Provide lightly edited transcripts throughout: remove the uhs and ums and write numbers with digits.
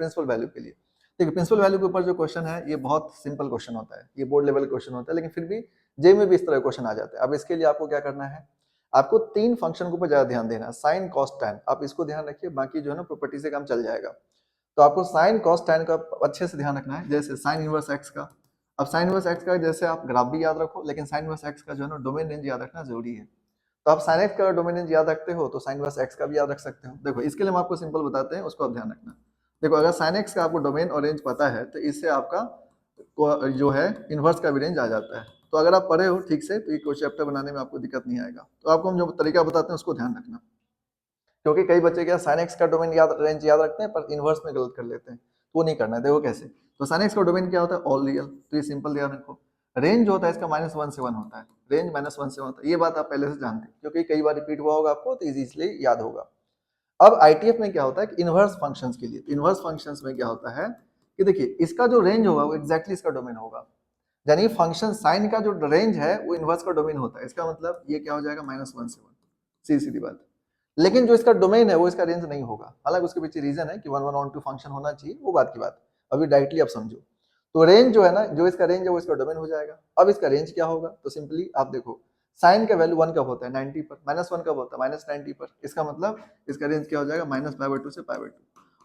Principal value के लिए। देखिए प्रिंसिपल वैल्यू के ऊपर जो क्वेश्चन है ये बहुत सिंपल क्वेश्चन होता है, ये बोर्ड लेवल क्वेश्चन होता है, लेकिन फिर भी जे में भी इस तरह क्वेश्चन आ जाते हैं। अब इसके लिए आपको क्या करना है, आपको 3 फंक्शन के ऊपर ज्यादा ध्यान देना है, साइन कॉस टैन, आप इसको ध्यान रखिए, बाकी जो है ना प्रॉपर्टी से काम चल जाएगा। तो आपको साइन कॉस टैन का अच्छे से ध्यान रखना है, जैसे साइन इनवर्स एक्स का। अब साइन इनवर्स एक्स का जैसे आप ग्राफ भी याद रखो, लेकिन साइन इनवर्स एक्स का जो है ना डोमेन रेंज याद रखना जरूरी है। तो आप साइन एक्स का डोमेन रेंज याद रखते हो तो साइन इनवर्स एक्स का भी याद रख सकते हो। देखो इसके लिए हम आपको सिंपल बताते हैं, उसको आप ध्यान रखना। देखो अगर साइन एक्स का आपको डोमेन और रेंज पता है तो इससे आपका जो है इनवर्स का भी रेंज आ जाता है। तो अगर आप पढ़े हो ठीक से तो ये कोई चैप्टर बनाने में आपको दिक्कत नहीं आएगा। तो आपको हम जो तरीका बताते हैं उसको ध्यान रखना, क्योंकि कई बच्चे क्या साइन एक्स का डोमेन याद रेंज याद रखते हैं पर इनवर्स में गलत कर लेते हैं, तो वो नहीं करना है। देखो कैसे, तो साइन एक्स का डोमेन क्या होता है, ऑल रियल, तो ये सिंपल ध्यान रखो। रेंज होता है इसका -1 से 1 होता है, रेंज -1 से 1 होता है, ये बात आप पहले से जानते हैं क्योंकि कई बार रिपीट हुआ होगा आपको, तो इजीली याद होगा। अब आईटीएफ में क्या होता है कि इनवर्स फंक्शंस के लिए, इनवर्स फंक्शंस में क्या होता है कि देखिए इसका जो रेंज होगा वो एग्जैक्टली इसका डोमेन होगा, यानी फंक्शन साइन का जो रेंज है वो इनवर्स का डोमेन होता है। इसका मतलब ये क्या हो जाएगा, -1 से 1, सीधी सीधी बात। लेकिन जो इसका डोमेन है वो इसका रेंज नहीं होगा, हालांकि उसके पीछे रीजन है कि 1 1 ऑन 2 फंक्शन होना चाहिए, वो बात की बात अभी डायरेक्टली आप समझो। तो रेंज जो है ना, जो इसका रेंज है वो इसका डोमेन हो जाएगा। अब इसका रेंज क्या होगा, तो सिंपली आप देखो साइन का वैल्यू 1 कब होता है, 90 पर, -1 कब होता है, -90 पर, इसका मतलब इसका रेंज क्या हो जाएगा, -π/2 से π/2।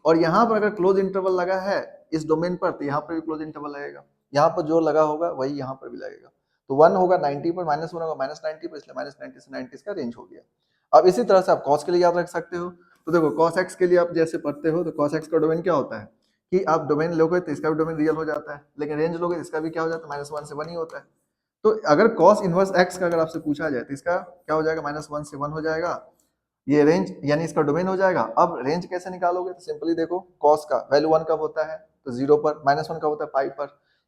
और यहाँ पर अगर क्लोज इंटरवल लगा है इस डोमेन पर, तो यहाँ पर भी क्लोज इंटरवल लगेगा, यहाँ पर जो लगा होगा वही यहाँ पर भी लगेगा। तो 1 होगा 90 पर, -1 होगा -90 पर, इसलिए -90 से 90 इसका रेंज हो गया। अब इसी तरह से आप कॉस के लिए याद रख सकते हो। तो देखो कॉस एक्स के लिए आप जैसे पढ़ते हो तो कॉस एक्स का डोमेन क्या होता है कि आप डोमेन लोगे तो इसका भी डोमेन रियल हो जाता है, लेकिन रेंज लोगे इसका भी क्या हो जाता है, -1 से 1 ही होता है। तो अगर कॉस इनवर्स एक्स का अगर आपसे पूछा जाए तो इसका क्या हो जाएगा, -1 से 1 हो जाएगा, ये रेंज यानी इसका डोमेन हो जाएगा। अब रेंज कैसे निकालोगे, तो सिंपली देखो कॉस का वैल्यू 1 कब होता है, तो 0 पर, -1 कब होता है, पाई पर,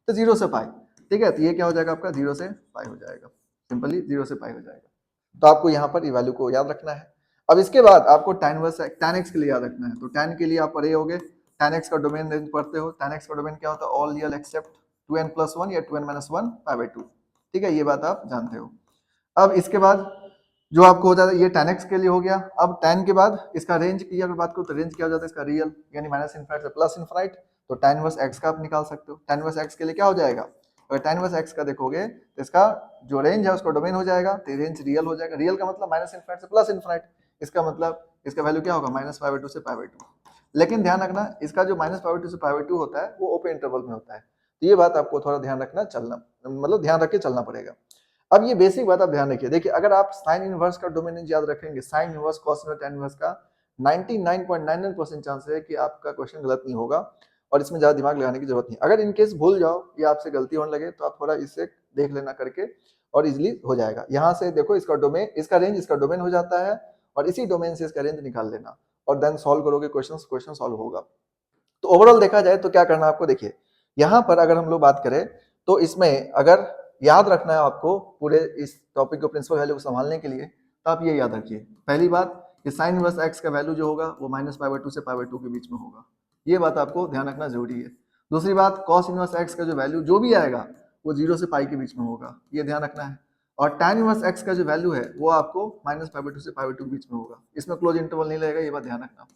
तो 0 से पाई, ठीक है। तो ये क्या हो जाएगा आपका 0 से पाई हो जाएगा, सिंपली 0 से पाई हो जाएगा। तो आपको यहाँ पर ये वैल्यू को याद रखना है। अब इसके बाद आपको tan x के लिए याद रखना है। तो tan के लिए आप पढ़े होगे, tan x का डोमेन रेंज पढ़ते हो, tan x का डोमेन क्या होता है, ऑल रियल एक्सेप्ट 2n+1 या 2n-1 π/2, ठीक है, ये बात आप जानते हो। अब इसके बाद जो आपको हो जाता है ये tan x के लिए हो गया। अब tan के बाद इसका रेंज की अगर बात करो तो रेंज क्या हो जाता है इसका रियल, यानी -∞ से +∞, तो tan इनवर्स x का आप निकाल सकते हो। tan इनवर्स x के लिए क्या हो जाएगा, अगर tan इनवर्स x का देखोगे तो इसका जो रेंज है उसका डोमेन हो जाएगा, तो रेंज रियल हो जाएगा। रियल का मतलब -∞ से +∞, इसका मतलब इसका वैल्यू क्या होगा, -π/2 से π/2। लेकिन ध्यान रखना इसका जो -π/2 से π/2 होता है वो ओपन इंटरवल में होता है, तो ये बात आपको थोड़ा ध्यान रखना, चलना मतलब ध्यान रख के चलना पड़ेगा। अब ये बेसिक बात आप ध्यान रखिए, देखिए अगर आप साइन इनवर्स का डोमेन रेंज याद रखेंगे, sine inverse cos inverse tan inverse का 99.99% चांस है कि आपका क्वेश्चन गलत नहीं होगा, और इसमें ज्यादा दिमाग लगाने की जरूरत नहीं। अगर इनकेस भूल जाओ या आपसे गलती होने लगे तो आप थोड़ा इससे देख लेना करके, और इजिली हो जाएगा। यहाँ से देखो इसका डोमेन, इसका रेंज इसका डोमेन हो जाता है, और इसी डोमेन से इसका रेंज निकाल लेना, और देन सॉल्व करोगे क्वेश्चन सॉल्व होगा। तो ओवरऑल देखा जाए तो क्या करना है आपको, देखिए यहाँ पर अगर हम लोग बात करें तो इसमें अगर याद रखना है आपको पूरे इस टॉपिक को, प्रिंसिपल वैल्यू को संभालने के लिए, तो आप ये याद रखिए। पहली बात कि साइन इनवर्स एक्स का वैल्यू जो होगा वो -π/2 से π/2 के बीच में होगा, ये बात आपको ध्यान रखना जरूरी है। दूसरी बात, कॉस इनवर्स एक्स का जो वैल्यू जो भी आएगा वो 0 से पाई के बीच में होगा, ये ध्यान रखना है। और tan इनवर्स एक्स का जो वैल्यू है वो आपको -π/2 से π/2 के बीच में होगा, इसमें क्लोज इंटरवल नहीं लगेगा, ये बात ध्यान रखना।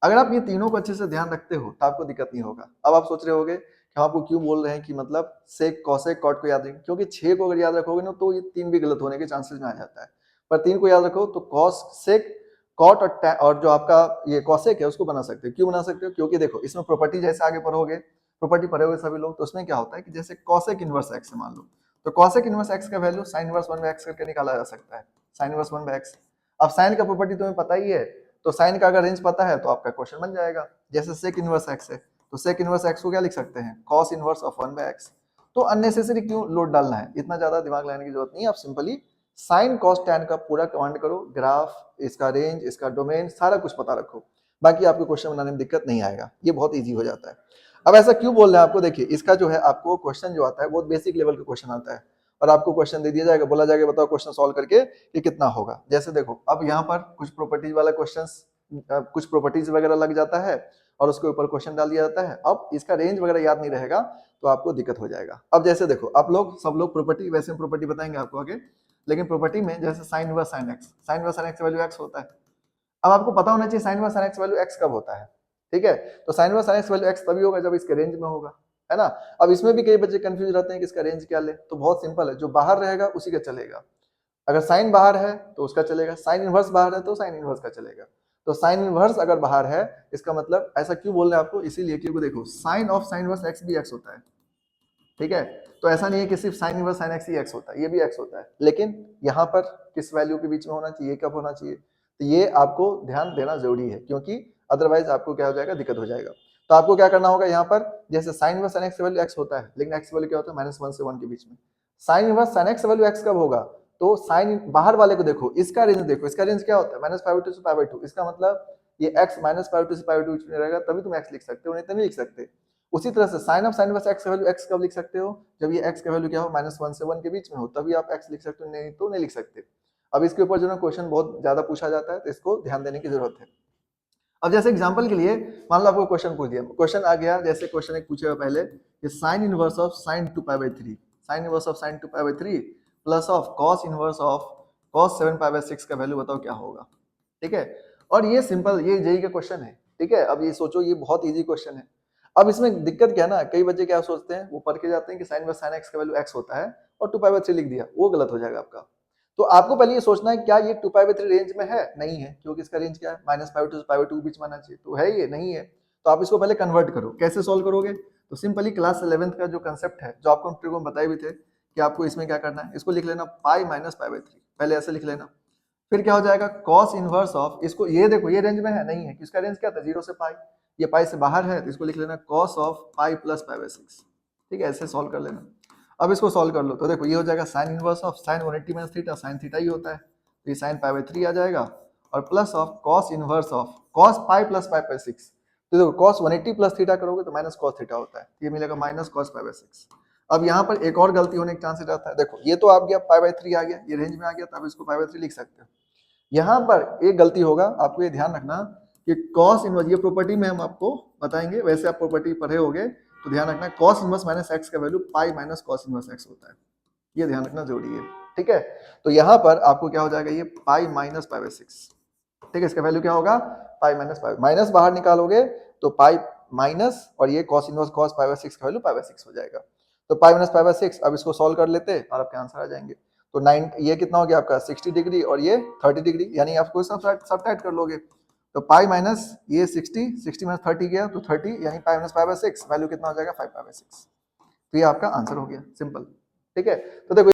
अगर आप ये तीनों को अच्छे से ध्यान रखते हो तो आपको दिक्कत नहीं होगा। अब आप सोच रहे होगे कि हम आपको क्यों बोल रहे हैं कि मतलब सेक कॉसेक कॉट को याद रखें, क्योंकि 6 को अगर याद रखोगे ना तो ये 3 भी गलत होने के चांसेस में आ जाता है, पर 3 को याद रखो तो कॉस सेक कॉट और जो आपका ये कॉसेक है उसको बना सकते हो। क्यों बना सकते हो, क्योंकि देखो इसमें प्रॉपर्टी जैसे आगे पढ़ोगे, प्रॉपर्टी पढ़े हुए सभी लोग, तो उसमें क्या होता है कि जैसे कॉसेक इनवर्स एक्स मान लो, तो कॉसेक इनवर्स एक्स का वैल्यू साइन इनवर्स 1/x करके निकाला जा सकता है, साइन इनवर्स 1/x। अब साइन का प्रॉपर्टी तुम्हें पता ही है, तो साइन का अगर रेंज पता है तो आपका क्वेश्चन बन जाएगा। जैसे सेक इनवर्स एक्स है तो सेक इनवर्स एक्स को क्या लिख सकते हैं, कॉस इनवर्स ऑफ 1/x। तो अननेसेसरी क्यों लोड डालना है, इतना ज्यादा दिमाग लगाने की जरूरत नहीं है। आप सिंपली साइन कॉस टैन का पूरा कमांड करो, ग्राफ, इसका रेंज, इसका डोमेन, सारा कुछ पता रखो, बाकी आपको क्वेश्चन बनाने में दिक्कत नहीं आएगा, ये बहुत ईजी हो जाता है। अब ऐसा क्यों बोल रहे हैं आपको, देखिए इसका जो है आपको क्वेश्चन जो आता है बहुत बेसिक लेवल का क्वेश्चन आता है, और आपको क्वेश्चन दे दिया जाएगा, बोला जाएगा बताओ क्वेश्चन सॉल्व करके ये कितना होगा। जैसे देखो अब यहाँ पर कुछ प्रॉपर्टीज वाला क्वेश्चंस, कुछ प्रॉपर्टीज वगैरह लग जाता है और उसके ऊपर क्वेश्चन डाल दिया जाता है। अब इसका रेंज वगैरह याद नहीं रहेगा तो आपको दिक्कत हो जाएगा। अब जैसे देखो आप लोग सब लोग प्रॉपर्टी, वैसे प्रॉपर्टी बताएंगे आपको आगे, लेकिन प्रॉपर्टी में जैसे sine inverse sine x, sine inverse sine x value x होता है। अब आपको पता होना चाहिए sine inverse sine x value x कब होता है, ठीक है। तो sine inverse sine x value x तभी होगा जब इसके रेंज में होगा, है ना। अब इसमें भी कई बच्चे कंफ्यूज रहते हैं कि इसका रेंज क्या ले, तो बहुत सिंपल है, जो बाहर रहेगा उसी का चलेगा। अगर साइन बाहर है तो उसका चलेगा, साइन इनवर्स बाहर है तो साइन इनवर्स का चलेगा। तो साइन इनवर्स अगर बाहर है, इसका मतलब ऐसा क्यों बोल रहे हैं आपको, इसीलिए क्योंकि देखो sine of sine inverse x भी एक्स होता है, ठीक है। तो ऐसा नहीं है कि सिर्फ साइन इनवर्स साइन एक्स ही एक्स होता है, ये भी एक्स होता है, लेकिन यहाँ पर किस वैल्यू के बीच में होना चाहिए, कब होना चाहिए, तो ये आपको ध्यान देना जरूरी है, क्योंकि अदरवाइज आपको क्या हो जाएगा, दिक्कत हो जाएगा। तो आपको क्या करना होगा यहाँ पर, जैसे sine inverse sine x value x होता है, लेकिन एक्स वैल्यू क्या होता है -1 से 1 के बीच में। Sine inverse sine x value x कब होगा, तो साइन बाहर वाले को देखो, इसका रेंज देखो, इसका रेंज क्या होता है -π/2 से π/2, इसका मतलब ये x -π/2 से π/2 में रहेगा, तभी तुम x लिख सकते हो, नहीं तो नहीं लिख सकते। उसी तरह से sine of sine inverse x का वैल्यू एक्स कब लिख सकते हो, जब ये x का वैल्यू क्या हो -1 से 1 के बीच में हो, तभी आप x लिख सकते हो, नहीं तो नहीं लिख सकते। अब इसके ऊपर जो ना क्वेश्चन बहुत ज्यादा पूछा जाता है, तो इसको ध्यान देने की जरूरत है। अब जैसे एग्जांपल के लिए मान लो आपको क्वेश्चन पूछ दिया, क्वेश्चन आ गया, जैसे क्वेश्चन एक पूछेगा पहले कि sine inverse of sine 2π/3, sine inverse of sine 2π/3 plus of cos inverse of cos 7π/6 का वैल्यू बताओ क्या होगा, ठीक है। और ये सिंपल, ये जेई का क्वेश्चन है, ठीक है। अब ये सोचो, ये बहुत इजी क्वेश्चन है। अब इसमें दिक्कत क्या है ना, कई बच्चे क्या सोचते हैं, वो पढ़ के जाते हैं कि साइन इनवर्स साइन एक्स का वैल्यू एक्स होता है और 2π/3 लिख दिया, वो गलत हो जाएगा आपका। तो आपको पहले ये सोचना है क्या ये 2π/3 रेंज में है, नहीं है, क्योंकि इसका रेंज क्या है -π/2 से π/2 बीच में आना चाहिए, तो है ये नहीं है। तो आप इसको पहले कन्वर्ट करो, कैसे सॉल्व करोगे, तो सिंपली क्लास 11th का जो कंसेप्ट है, जो आपको ट्रिगो में बताए भी थे कि आपको इसमें क्या करना है, इसको लिख लेना पाई -π/3, पहले ऐसे लिख लेना। फिर क्या हो जाएगा, कॉस इनवर्स ऑफ, इसको ये देखो ये रेंज में है, नहीं है, इसका रेंज क्या था 0 से पाई, ये पाई से बाहर है, तो इसको लिख लेना कॉस ऑफ पाई प्लस π/6, ठीक है, ऐसे सॉल्व कर लेना। अब इसको सॉल्व कर लो, तो देखो ये हो जाएगा sine inverse of sine 180 minus theta, sine theta ही होता है, तो ये साइन π/3 आ जाएगा, और plus of cos inverse of cos pi plus π/6, तो देखो कॉस 180 प्लस थीटा करोगे तो माइनस कॉस थीटा होता है, ये मिलेगा माइनस कॉस π/6। अब यहाँ पर एक और गलती होने के चांसेस रहता है, देखो ये तो आप गया π/3 आ गया, ये रेंज में आ गया, तब इसको π/3 लिख सकते हो। यहाँ पर एक गलती होगा, आपको ये ध्यान रखना कि कॉस इनवर्स, ये प्रॉपर्टी में हम आपको बताएंगे, वैसे आप प्रॉपर्टी पढ़े होगे, तो ध्यान रखना कॉस इनवर्स माइनस एक्स का value pi minus cos inverse x होता है, ये ध्यान रखना जरूरी है, ठीक है। तो यहाँ पर आपको क्या हो जाएगा, ये पाई माइनस π/6, ठीक है, इसका वैल्यू क्या होगा पाई माइनस पाई, माइनस बाहर निकालोगे तो पाई माइनस, और ये कॉस इनवर्स कॉस π/6 का वैल्यू π/6 हो जाएगा। तो पाई माइनस π/6, अब इसको सॉल्व कर लेते और आपके आंसर आ जाएंगे। तो 9, ये कितना हो गया आपका 60 डिग्री और ये 30 डिग्री, यानी आपको सबट्रैक्ट कर लोगे, तो पाई माइनस ये 60 माइनस 30 गया तो 30, यानी पाई माइनस π/6 वैल्यू कितना हो जाएगा 5π/6। तो ये आपका आंसर हो गया, सिंपल, ठीक है। तो देखो